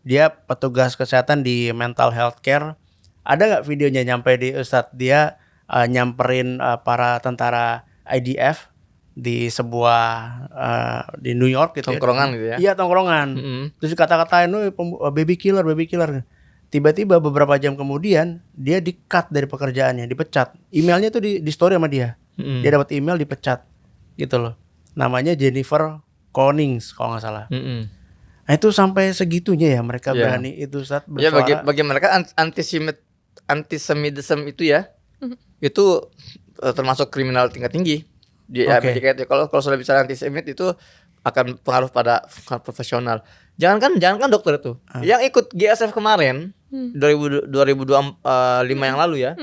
Dia petugas kesehatan di mental health care. Ada nggak videonya nyampe di Ustadz? Dia nyamperin para tentara IDF di sebuah di New York gitu Tongkrongan ya. gitu ya. Iya, tongkrongan. Terus kata-katain baby killer. Tiba-tiba beberapa jam kemudian dia di-cut dari pekerjaannya, dipecat. Emailnya tuh di story sama dia. Dia dapat email dipecat gitu loh. Namanya Jennifer Konings kalau nggak salah. Nah itu sampai segitunya ya mereka berani itu saat bersuara. Ya bagi mereka antisemitisme itu ya, itu termasuk kriminal tingkat tinggi di Amerika itu. Kalau sudah bicara antisemit itu akan pengaruh pada profesional. Jangankan dokter itu, yang ikut GSF kemarin 2025 yang lalu ya,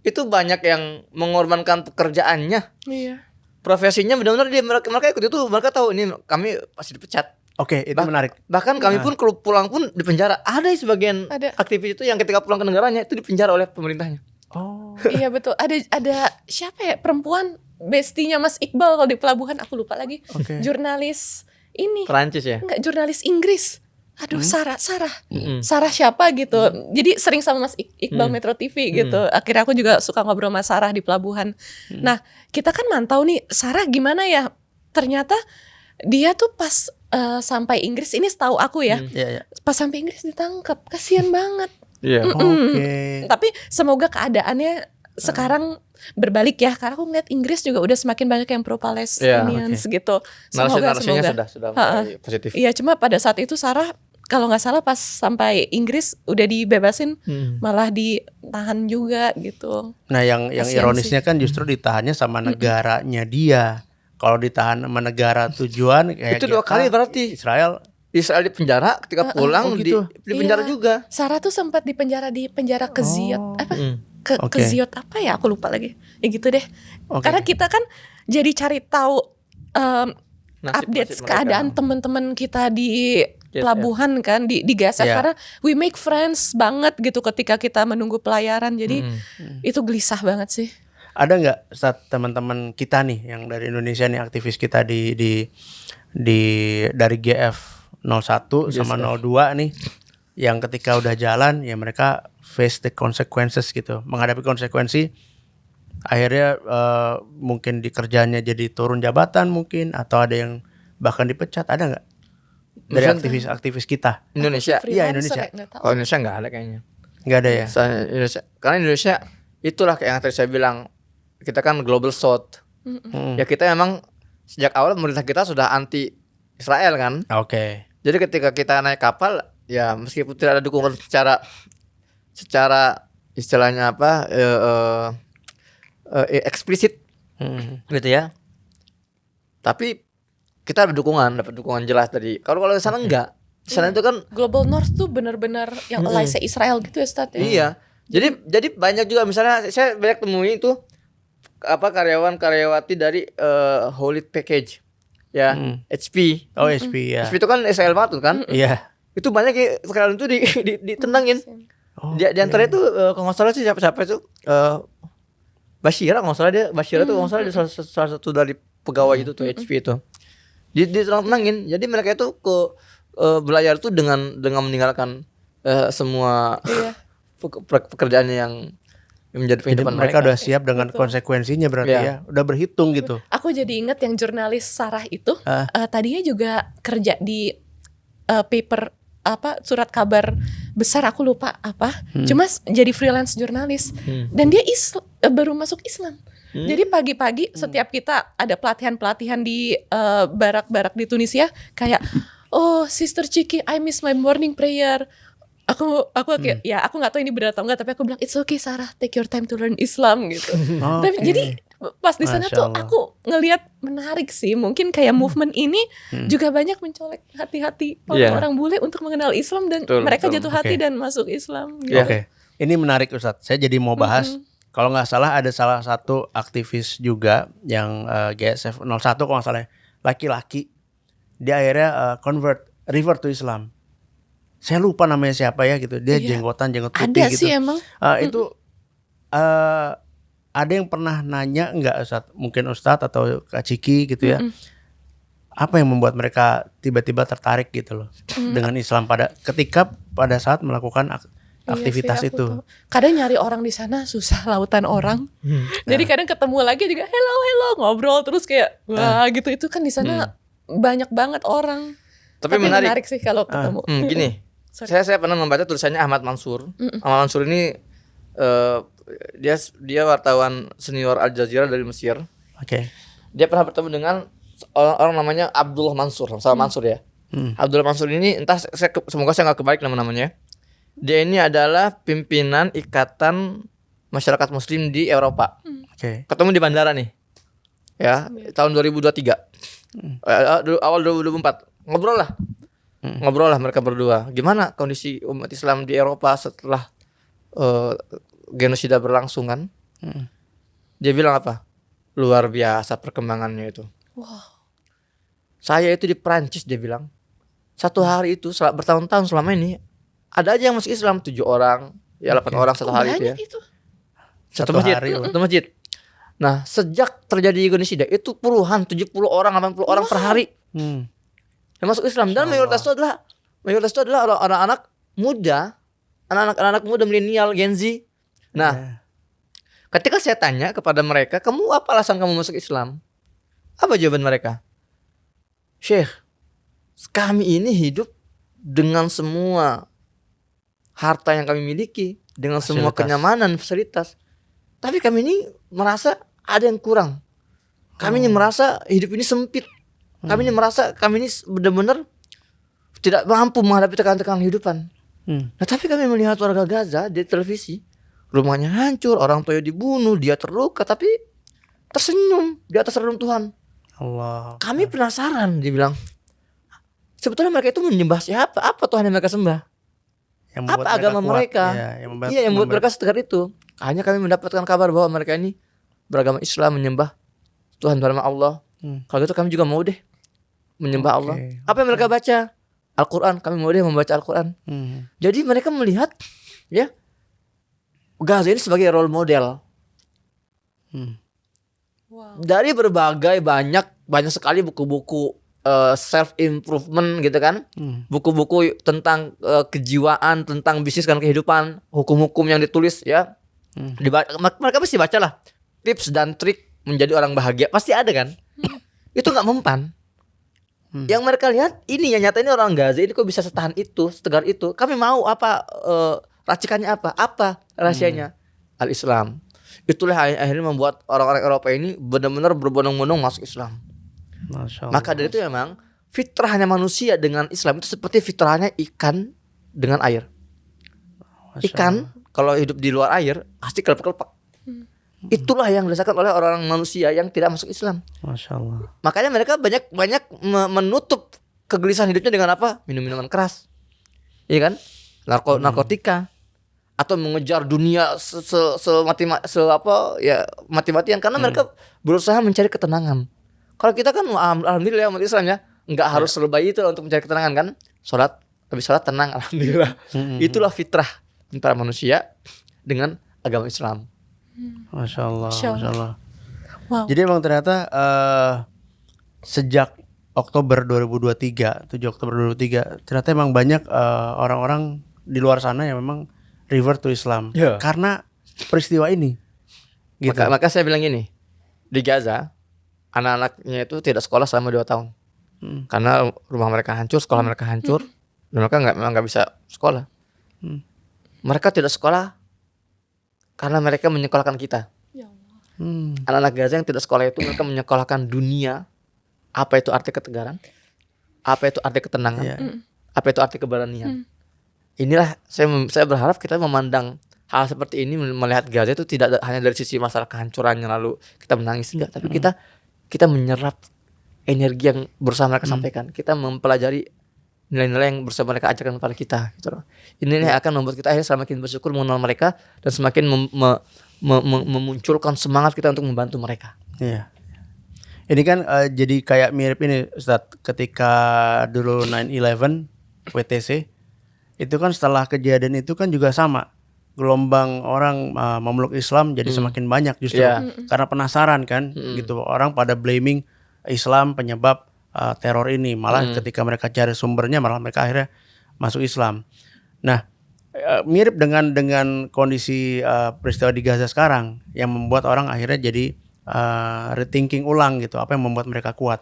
itu banyak yang mengorbankan pekerjaannya. Iya. Profesinya benar-benar mereka ikut itu, mereka tahu ini kami pasti dipecat. Oke, itu menarik. Bahkan kami pun kalau pulang pun di penjara. Ada sebagian aktivis itu yang ketika pulang ke negaranya itu dipenjara oleh pemerintahnya. Oh. Iya betul. Ada siapa ya perempuan bestinya Mas Iqbal kalau di pelabuhan, aku lupa lagi. Jurnalis ini. Perancis ya? Enggak, jurnalis Inggris. Aduh, Sarah siapa gitu. Jadi sering sama Mas Iqbal Metro TV gitu. Akhirnya aku juga suka ngobrol sama Sarah di pelabuhan. Nah, kita kan mantau nih Sarah gimana ya. Ternyata dia tuh pas sampai Inggris, ini setahu aku ya. Pas sampai Inggris ditangkap. Kasian banget. Iya. Tapi semoga keadaannya sekarang berbalik ya, karena aku ngeliat Inggris juga udah semakin banyak yang pro Palestinians gitu. Narasinya Semoga sudah mulai positif. Iya, cuma pada saat itu Sarah kalau nggak salah pas sampai Inggris udah dibebasin, malah ditahan juga gitu. Nah yang ironisnya kan justru ditahannya sama negaranya dia. Kalau ditahan sama negara tujuan kayak itu 2 kali berarti. Israel di penjara, ketika pulang di penjara juga. Sarah tuh sempat di penjara Keziot Keziot apa ya, aku lupa lagi. Ya gitu deh. Karena kita kan jadi cari tahu update keadaan teman-teman kita di pelabuhan kan di GSF karena we make friends banget gitu ketika kita menunggu pelayaran. Jadi itu gelisah banget sih. Ada nggak saat teman-teman kita nih yang dari Indonesia nih, aktivis kita di dari GF 01 sama 02 nih, yang ketika udah jalan ya mereka face the consequences gitu, menghadapi konsekuensi, akhirnya mungkin di kerjaannya jadi turun jabatan mungkin, atau ada yang bahkan dipecat, ada nggak dari aktivis kita Indonesia? Iya, Indonesia. Oh, Indonesia nggak ada kayaknya. Nggak ada ya. Indonesia, karena Indonesia itulah kayak yang tadi saya bilang, kita kan global south. Ya kita memang sejak awal pemerintah kita sudah anti Israel kan. Oke. Jadi ketika kita naik kapal, ya meskipun tidak ada dukungan secara istilahnya apa eksplisit gitu ya, tapi kita dapat dukungan jelas tadi. Kalau di sana enggak, di sana itu kan Global North tuh benar-benar yang allies Israel gitu ya, Ustadz. Iya. Jadi banyak juga, misalnya saya banyak temui itu karyawan-karyawati dari Holy Package ya, HP. Oh, HP ya. HP itu kan Israel banget kan? Iya. Itu banyak sekarang itu ditendangin. Di antara itu kalau nggak salah sih siapa itu Bashira, kalau nggak salah dia Bashira tuh kalau nggak salah dia salah satu dari pegawai itu tuh HP itu. Ditendangin. Jadi mereka itu belayar tuh dengan meninggalkan semua pekerjaan yang menjadi kehidupan mereka udah siap dengan konsekuensinya berarti ya. Udah berhitung gitu. Aku jadi ingat yang jurnalis Sarah itu tadinya juga kerja di paper surat kabar besar, aku lupa apa. Cuma jadi freelance jurnalis. Dan dia baru masuk Islam. Jadi pagi-pagi setiap kita ada pelatihan-pelatihan di barak-barak di Tunisia, kayak Sister Chiki, I miss my morning prayer. Aku kayak ya aku nggak tahu ini benar atau enggak, tapi aku bilang it's okay Sarah, take your time to learn Islam gitu. Tapi jadi pas di sana tuh aku ngelihat menarik sih, mungkin kayak movement ini juga banyak mencolek hati-hati orang bule untuk mengenal Islam dan mereka jatuh hati dan masuk Islam gitu. Oke. Ini menarik Ustadz. Saya jadi mau bahas kalau nggak salah ada salah satu aktivis juga yang GSF 01 kalau nggak salah, laki-laki, dia akhirnya revert to Islam. Saya lupa namanya siapa ya gitu. Dia jenggot putih ada gitu. Ada sih emang. Itu ada yang pernah nanya nggak Ustadz? Mungkin Ustadz atau Kak Ciki gitu ya. apa yang membuat mereka tiba-tiba tertarik gitu loh dengan Islam pada saat melakukan aktivitas Iya sih, aku itu. tahu. Kadang nyari orang di sana susah, lautan orang. Jadi kadang ketemu lagi juga hello ngobrol terus kayak wah gitu, itu kan di sana banyak banget orang. Tapi menarik sih kalau ketemu. gini. Sorry. Saya pernah membaca tulisannya Ahmad Mansur. Ahmad Mansur ini dia wartawan senior Al Jazeera dari Mesir. Oke. Dia pernah bertemu dengan orang namanya Abdullah Mansur, sama Mansur ya. Abdullah Mansur ini entah semoga saya nggak kebalik nama-namanya. Dia ini adalah pimpinan Ikatan Masyarakat Muslim di Eropa. Oke. Ketemu di bandara nih. Ya, tahun 2023. Awal 2024. Ngobrol lah mereka berdua. Gimana kondisi umat Islam di Eropa setelah genosida berlangsung kan? Dia bilang apa? Luar biasa perkembangannya itu. Wow. Saya itu di Prancis, dia bilang. Satu hari itu bertahun-tahun selama ini ada aja yang masuk Islam 7 orang, ya 8 orang satu hari itu ya. Banyak itu. Satu masjid, hari. satu masjid. Nah, sejak terjadi genosida itu puluhan, 70 orang, 80 orang per hari yang masuk Islam, dan mayoritas itu adalah anak-anak muda, anak-anak muda milenial, Gen Z. Nah, ketika saya tanya kepada mereka, kamu apa alasan kamu masuk Islam? Apa jawaban mereka? Syekh, kami ini hidup dengan semua harta yang kami miliki, dengan semua kenyamanan, fasilitas. Tapi kami ini merasa ada yang kurang. Kami ini merasa hidup ini sempit. Kami ini merasa kami ini benar-benar tidak mampu menghadapi tekanan-tekanan kehidupan. Nah, tapi kami melihat warga Gaza di televisi, rumahnya hancur, orang tuanya dibunuh, dia terluka, tapi tersenyum di atas reruntuhan. Allah. Kami penasaran, dia bilang. Sebetulnya mereka itu menyembah siapa? Apa Tuhan yang mereka sembah? Apa agama mereka? Yang membuat mereka setegar itu. Hanya kami mendapatkan kabar bahwa mereka ini beragama Islam, menyembah Tuhan bernama Allah. Kalau gitu kami juga mau deh menyembah Allah. Apa yang mereka baca? Al-Quran. Kami mau deh membaca Al-Quran. Jadi mereka melihat ya Gaza ini sebagai role model. Wow. Dari berbagai banyak sekali buku-buku self improvement gitu kan, buku-buku tentang kejiwaan, tentang bisnis dan kehidupan, hukum-hukum yang ditulis ya, mereka pasti baca lah tips dan trik menjadi orang bahagia, pasti ada kan. Itu nggak mempan. Yang mereka lihat ini yang nyata, ini orang Gaza ini kok bisa setahan itu, setegar itu. Kami mau apa, racikannya apa rahasianya? Al-Islam. Itulah akhirnya membuat orang-orang Eropa ini benar-benar berbondong-bondong masuk Islam. Masya Allah. Maka dari itu memang fitrahnya manusia dengan Islam itu seperti fitrahnya ikan dengan air. Ikan kalau hidup di luar air pasti kelepek-kelepek. Itulah yang dirasakan oleh orang manusia yang tidak masuk Islam. Masya Allah. Makanya mereka banyak menutup kegelisahan hidupnya dengan apa? Minum-minuman keras, iya kan? Narkotika, atau mengejar dunia mati-matian karena mereka berusaha mencari ketenangan. Kalau kita kan alhamdulillah umat Islam ya, nggak harus selebay itu untuk mencari ketenangan kan? Habis sholat tenang, alhamdulillah. Itulah fitrah antara manusia dengan agama Islam. Masya Allah. Masya Allah. Wow. Jadi emang ternyata sejak Oktober 2023, 7 Oktober 2023, ternyata emang banyak orang-orang di luar sana yang memang revert to Islam karena peristiwa ini. Gitu. Maka saya bilang gini, di Gaza anak-anaknya itu tidak sekolah selama 2 tahun. Karena rumah mereka hancur, sekolah mereka hancur, dan mereka memang nggak bisa sekolah. Mereka tidak sekolah karena mereka menyekolahkan kita. Ya Allah. Anak-anak Gaza yang tidak sekolah itu mereka menyekolahkan dunia. Apa itu arti ketegaran? Apa itu arti ketenangan? Apa itu arti keberanian? Inilah saya berharap kita memandang hal seperti ini, melihat Gaza itu tidak hanya dari sisi masalah kehancurannya lalu kita menangis, enggak, tapi kita menyerap energi yang berusaha mereka sampaikan. Kita mempelajari nilai-nilai yang berusaha mereka ajarkan kepada kita gitu loh. Ini yang akan membuat kita akhirnya semakin bersyukur mengenal mereka dan semakin memunculkan semangat kita untuk membantu mereka. Iya. Ini kan jadi kayak mirip ini Ustadz, ketika dulu 9/11 WTC itu kan setelah kejadian itu kan juga sama, gelombang orang memeluk Islam jadi semakin banyak justru karena penasaran kan gitu, orang pada blaming Islam penyebab teror ini. Malah ketika mereka cari sumbernya, malah mereka akhirnya masuk Islam. Nah, mirip dengan kondisi peristiwa di Gaza sekarang yang membuat orang akhirnya jadi rethinking ulang gitu, apa yang membuat mereka kuat.